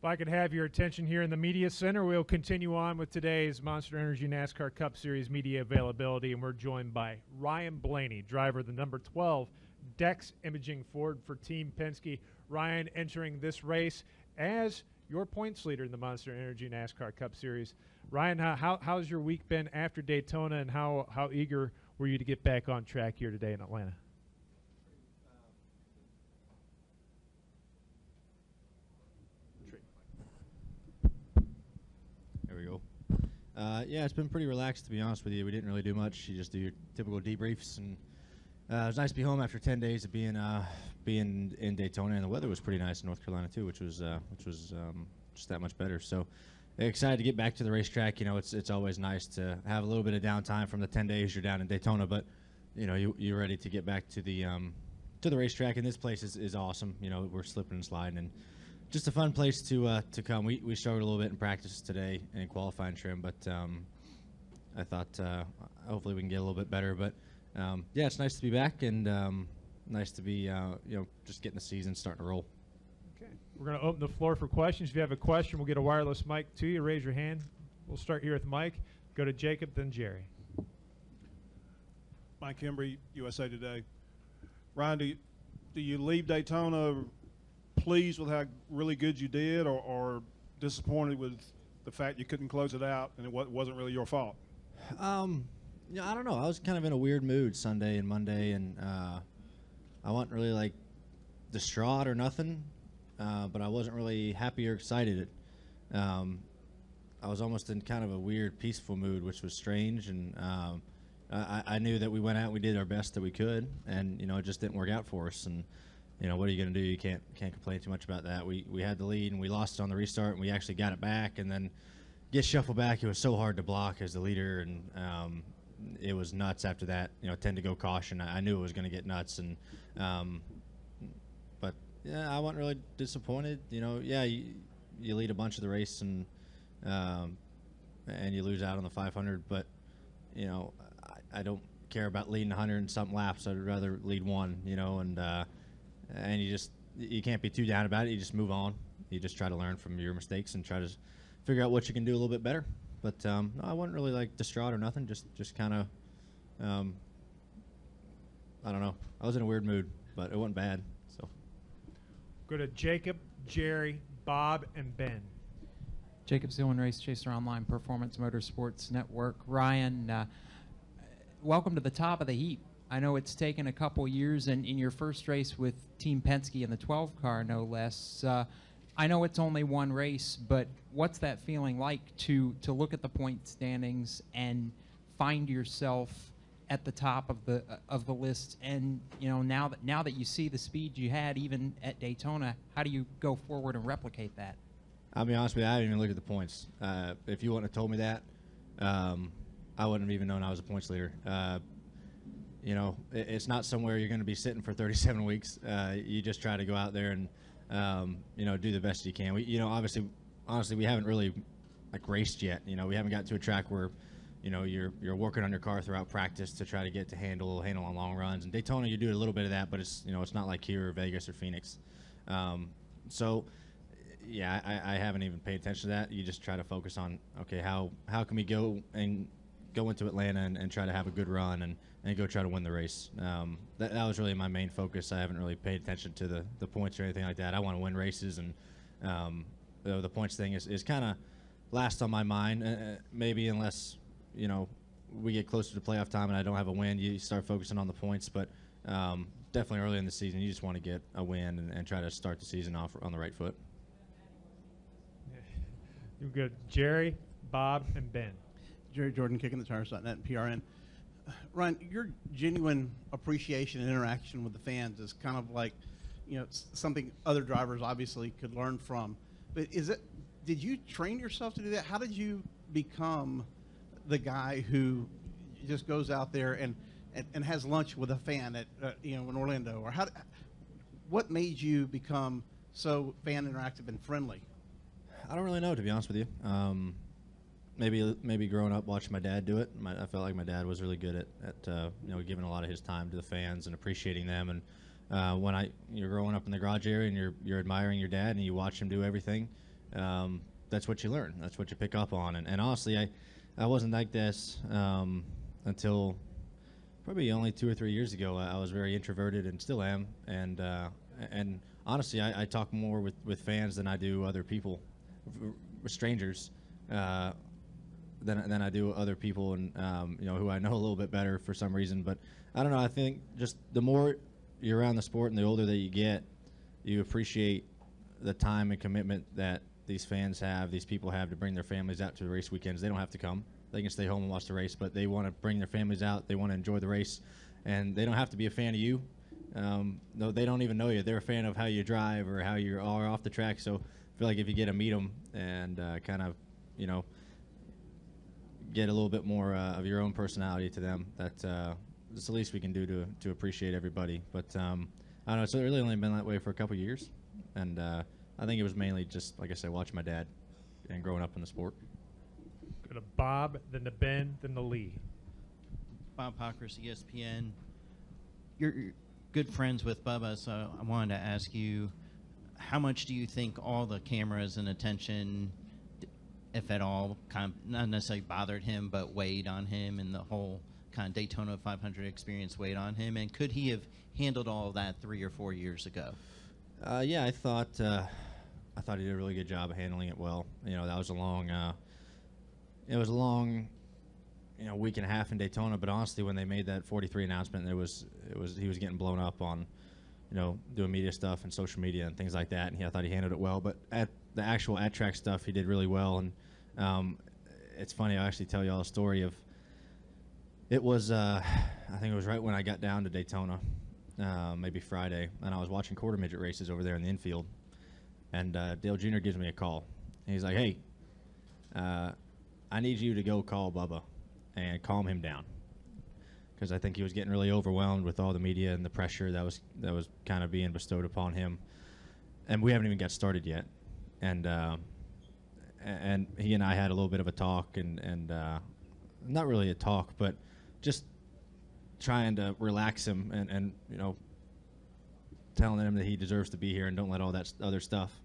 If I could have your attention here in the Media Center, we'll continue on with today's Monster Energy NASCAR Cup Series media availability, and we're joined by Ryan Blaney, driver of the number 12 Dex Imaging Ford for Team Penske. Ryan entering this race as your points leader in the Monster Energy NASCAR Cup Series. Ryan, how's your week been after Daytona, and how eager were you to get back on track here today in Atlanta? There we go. Yeah, it's been pretty relaxed, to be honest with you. We didn't really do much. You just do your typical debriefs, and it was nice to be home after 10 days of being in Daytona, and the weather was pretty nice in North Carolina too, which was just that much better. So excited to get back to the racetrack. You know, it's always nice to have a little bit of downtime from the 10 days you're down in Daytona, but you know you're ready to get back to the racetrack, and this place is awesome. You know, we're slipping and sliding, and just a fun place to come. We struggled a little bit in practice today in qualifying trim, but I thought hopefully we can get a little bit better. But yeah, it's nice to be back, and nice to be you know, just getting the season starting to roll. Okay, we're going to open the floor for questions. If you have a question, we'll get a wireless mic to you. Raise your hand. We'll start here with Mike. Go to Jacob, then Jerry. Mike Hembry, USA Today. Ryan, do you leave Daytona pleased with how really good you did, or disappointed with the fact you couldn't close it out and it wasn't really your fault? Yeah, I don't know. I was kind of in a weird mood Sunday and Monday, and I wasn't really like distraught or nothing, but I wasn't really happy or excited. I was almost in kind of a weird peaceful mood, which was strange, and I knew that we went out and we did our best that we could, and you know, it just didn't work out for us. And you know, what are you going to do? You can't complain too much about that. We had the lead, and we lost it on the restart, and we actually got it back, and then get shuffled back. It was so hard to block as the leader, and it was nuts after that. You know, 10 to go caution. I knew it was going to get nuts, and but yeah, I wasn't really disappointed. You know, yeah, you lead a bunch of the race, and you lose out on the 500, but you know, I don't care about leading 100 and something laps. I'd rather lead one. You know, and you can't be too down about it. You just move on. You just try to learn from your mistakes and try to figure out what you can do a little bit better. But no, I wasn't really like distraught or nothing. Just kind of, I don't know. I was in a weird mood, but it wasn't bad. So go to Jacob, Jerry, Bob, and Ben. Jacob Zillin, Race Chaser Online, Performance Motorsports Network. Ryan, welcome to the top of the heap. I know it's taken a couple years, and in your first race with Team Penske in the 12 car, no less. I know it's only one race, but what's that feeling like to look at the point standings and find yourself at the top of the list? And you know, now that you see the speed you had even at Daytona, how do you go forward and replicate that? I'll be honest with you, I haven't even looked at the points. If you wouldn't have told me that, I wouldn't have even known I was a points leader. You know, it's not somewhere you're going to be sitting for 37 weeks. You just try to go out there and, you know, do the best you can. You know, honestly, we haven't really like raced yet. You know, we haven't got to a track where, you know, you're working on your car throughout practice to try to get to handle on long runs. And Daytona, you do a little bit of that, but it's, you know, it's not like here or Vegas or Phoenix. So, yeah, I haven't even paid attention to that. You just try to focus on, okay, how can we go into Atlanta and try to have a good run and go try to win the race. That was really my main focus. I haven't really paid attention to the points or anything like that. I want to win races, and the points thing is kind of last on my mind. Maybe unless, you know, we get closer to playoff time and I don't have a win, you start focusing on the points. But definitely early in the season, you just want to get a win and try to start the season off on the right foot. You're good. Jerry, Bob, and Ben. Jerry Jordan, Kicking the Tires.net and PRN. Ryan, your genuine appreciation and interaction with the fans is kind of like, you know, something other drivers obviously could learn from. But did you train yourself to do that? How did you become the guy who just goes out there and has lunch with a fan at, you know, in Orlando? Or what made you become so fan interactive and friendly? I don't really know, to be honest with you. Maybe growing up watching my dad do it. I felt like my dad was really good at you know, giving a lot of his time to the fans and appreciating them. And when you're growing up in the garage area and you're admiring your dad and you watch him do everything, that's what you learn. That's what you pick up on. And honestly, I wasn't like this until probably only 2 or 3 years ago. I was very introverted and still am. And honestly, I talk more with fans than I do other people, strangers, than I do other people, and who I know a little bit better for some reason. But I don't know. I think just the more you're around the sport and the older that you get, you appreciate the time and commitment that these fans have, these people have to bring their families out to the race weekends. They don't have to come. They can stay home and watch the race, but they want to bring their families out. They want to enjoy the race, and they don't have to be a fan of you. No, they don't even know you. They're a fan of how you drive or how you are off the track. So I feel like if you get to meet them and kind of, get a little bit more of your own personality to them, that's the least we can do to appreciate everybody. But I don't know. It's really only been that way for a couple years, and I think it was mainly just, like I said, watching my dad and growing up in the sport. Go to Bob, then to Ben, then to Lee. Bob Pockers, ESPN. You're good friends with Bubba, so I wanted to ask you, how much do you think all the cameras and attention, if at all, kind of not necessarily bothered him, but weighed on him, and the whole kind of Daytona 500 experience weighed on him? And could he have handled all of that 3 or 4 years ago? Yeah, I thought he did a really good job of handling it well. That was a long, week and a half in Daytona. But honestly, when they made that 43 announcement, he was getting blown up on, doing media stuff and social media and things like that. And I thought he handled it well. But at the actual at-track stuff, he did really well. And it's funny, I'll actually tell you all a story of. It was, I think it was right when I got down to Daytona. Maybe Friday, and I was watching quarter midget races over there in the infield, and Dale Jr. gives me a call. And he's like, "Hey, I need you to go call Bubba and calm him down, because I think he was getting really overwhelmed with all the media and the pressure that was kind of being bestowed upon him, and we haven't even got started yet." And he and I had a little bit of a talk, and not really a talk, but just trying to relax him and telling him that he deserves to be here and don't let all that other stuff.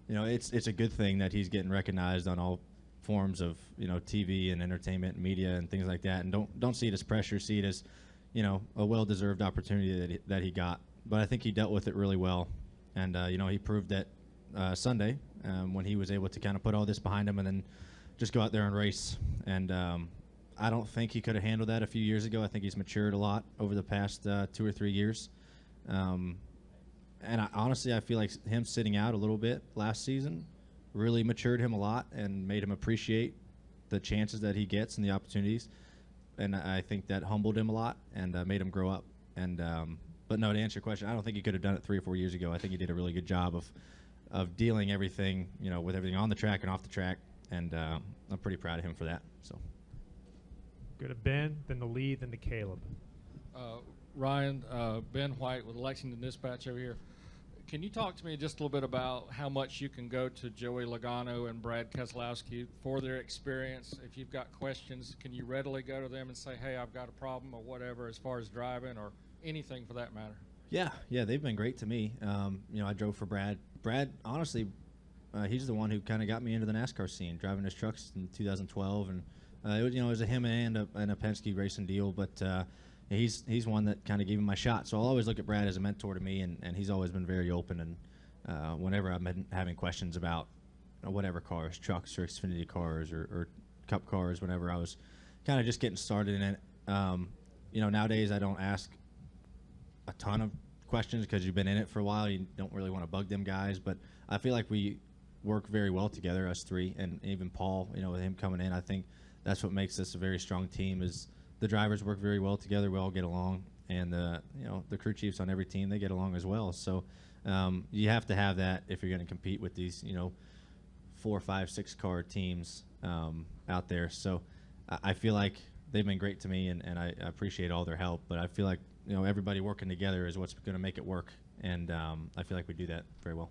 It's a good thing that he's getting recognized on all forms of TV and entertainment and media and things like that, and don't see it as pressure, see it as a well-deserved opportunity that he got. But I think he dealt with it really well, and he proved that Sunday when he was able to kind of put all this behind him and then just go out there and race. And I don't think he could have handled that a few years ago. I think he's matured a lot over the past 2 or 3 years. And honestly, I feel like him sitting out a little bit last season really matured him a lot and made him appreciate the chances that he gets and the opportunities. And I think that humbled him a lot and made him grow up. And but no, to answer your question, I don't think he could have done it 3 or 4 years ago. I think he did a really good job of dealing everything, with everything on the track and off the track. And I'm pretty proud of him for that. So. Go to Ben, then to Lee, then to Caleb. Ryan, Ben White with Lexington Dispatch over here. Can you talk to me just a little bit about how much you can go to Joey Logano and Brad Keselowski for their experience? If you've got questions, can you readily go to them and say, "Hey, I've got a problem," or whatever, as far as driving or anything for that matter? Yeah, they've been great to me. I drove for Brad. Brad, honestly, he's the one who kind of got me into the NASCAR scene, driving his trucks in 2012, and it was a him and a Penske racing deal, but he's one that kind of gave me my shot. So I'll always look at Brad as a mentor to me, and he's always been very open. And whenever I've been having questions about whatever cars, trucks or Xfinity cars or Cup cars, whenever I was kind of just getting started in it, nowadays I don't ask a ton of questions because you've been in it for a while. You don't really want to bug them guys, but I feel like we work very well together, us three, and even Paul. With him coming in, I think that's what makes this a very strong team. Is the drivers work very well together. We all get along, and the crew chiefs on every team, they get along as well. So you have to have that if you're going to compete with these 4, 5, 6 car teams out there. So I feel like they've been great to me, and I appreciate all their help. But I feel like everybody working together is what's going to make it work, and I feel like we do that very well.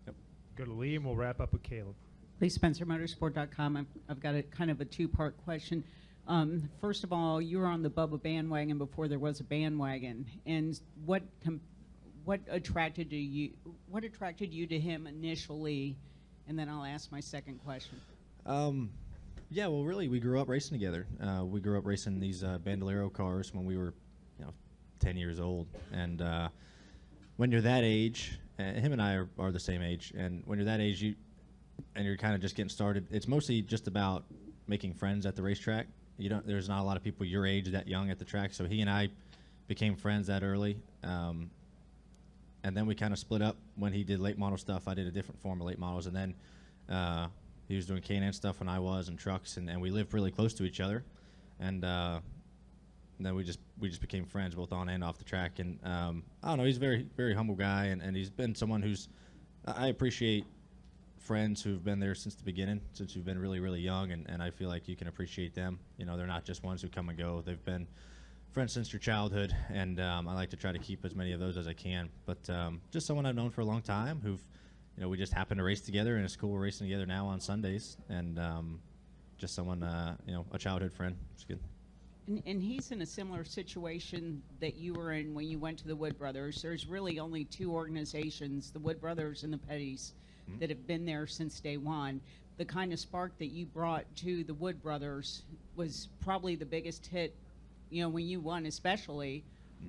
Yep. Go to Lee, and we'll wrap up with Caleb. Lee Spencer, motorsport.com. I've got a kind of a 2-part question. First of all, you were on the Bubba bandwagon before there was a bandwagon, and what attracted you to him initially, and then I'll ask my second question. Yeah, well, really, we grew up racing together. We grew up racing these Bandolero cars when we were, 10 years old. And when you're that age, him and I are the same age, and when you're that age, you're kind of just getting started. It's mostly just about making friends at the racetrack. There's not a lot of people your age that young at the track, so he and I became friends that early. And then we kind of split up when he did late model stuff. I did a different form of late models, and then he was doing K&N stuff when I was, and trucks, and we lived really close to each other. And then we just became friends both on and off the track. And I don't know, he's a very, very humble guy, and he's been someone who's I appreciate friends who've been there since the beginning, since you've been really, really young, and I feel like you can appreciate them. They're not just ones who come and go. They've been friends since your childhood, and I like to try to keep as many of those as I can. But just someone I've known for a long time who've, we just happen to race together, and it's cool we're racing together now on Sundays, and just someone, a childhood friend. It's good. And he's in a similar situation that you were in when you went to the Wood Brothers. There's really only two organizations, the Wood Brothers and the Pettys, that have been there since day one. The kind of spark that you brought to the Wood Brothers was probably the biggest hit, when you won especially,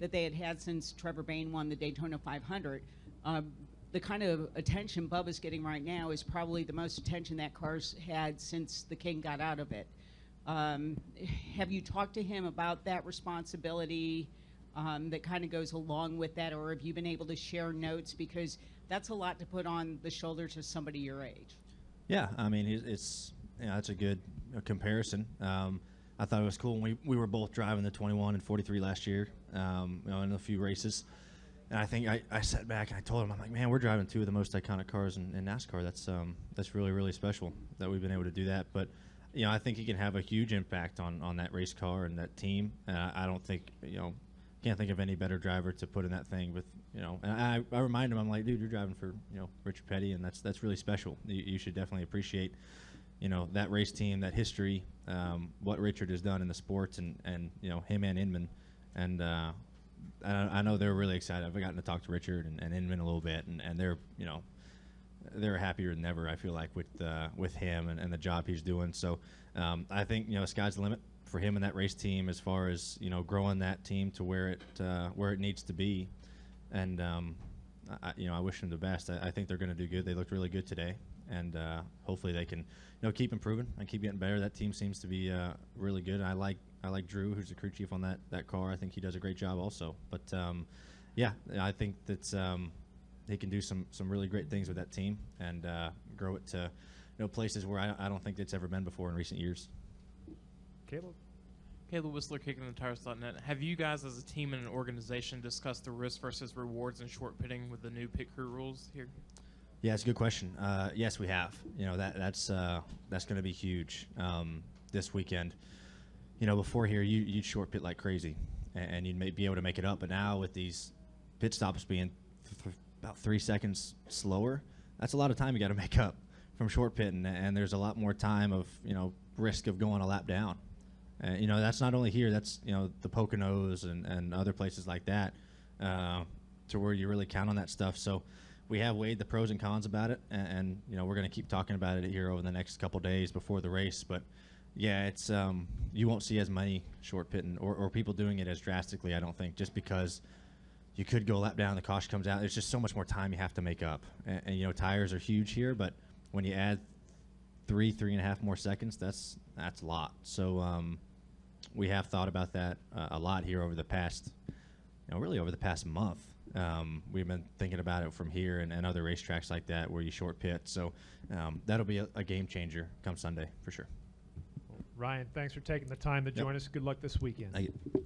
that they had had since Trevor Bayne won the Daytona 500. The kind of attention Bubba's getting right now is probably the most attention that car's had since the King got out of it. Have you talked to him about that responsibility that kind of goes along with that, or have you been able to share notes? Because that's a lot to put on the shoulders of somebody your age. Yeah, I mean, it's that's a good comparison. I thought it was cool when we were both driving the 21 and 43 last year, in a few races. And I think I sat back and I told him, I'm like, man, we're driving two of the most iconic cars in NASCAR. That's really, really special that we've been able to do that. But I think he can have a huge impact on that race car and that team. And I don't think can't think of any better driver to put in that thing with And I remind him, I'm like, dude, you're driving for Richard Petty, and that's really special. You should definitely appreciate that race team, that history, what Richard has done in the sports, and him and Inman. And I know they're really excited. I've gotten to talk to Richard and Inman a little bit, and they're they're happier than ever, I feel like, with him and the job he's doing. So I think sky's the limit for him and that race team as far as growing that team to where it needs to be. And I wish them the best. I think they're going to do good. They looked really good today, and hopefully they can keep improving and keep getting better. That team seems to be really good. And I like Drew, who's the crew chief on that car. I think he does a great job also. But yeah, I think that he can do some really great things with that team and grow it to places where I don't think it's ever been before in recent years. Caleb Whistler, KickingTheTires.net. Have you guys as a team and an organization discussed the risk versus rewards in short pitting with the new pit crew rules here? Yeah, it's a good question. Yes, we have. That's going to be huge this weekend. Before here, you'd short pit like crazy, and you'd be able to make it up. But now with these pit stops being about 3 seconds slower, that's a lot of time you got to make up from short pitting, and there's a lot more time of risk of going a lap down. That's not only here. That's the Poconos and other places like that, to where you really count on that stuff. So we have weighed the pros and cons about it, and we're going to keep talking about it here over the next couple days before the race. But yeah, it's you won't see as many short pitting or people doing it as drastically, I don't think, just because you could go a lap down, the caution comes out. There's just so much more time you have to make up, and tires are huge here, but when you add 3.5 more seconds, that's a lot. So we have thought about that a lot here over the past, really over the past month. We've been thinking about it from here and other racetracks like that where you short pit. So that'll be a game changer come Sunday for sure. Ryan, thanks for taking the time to join us. Good luck this weekend. Thank you.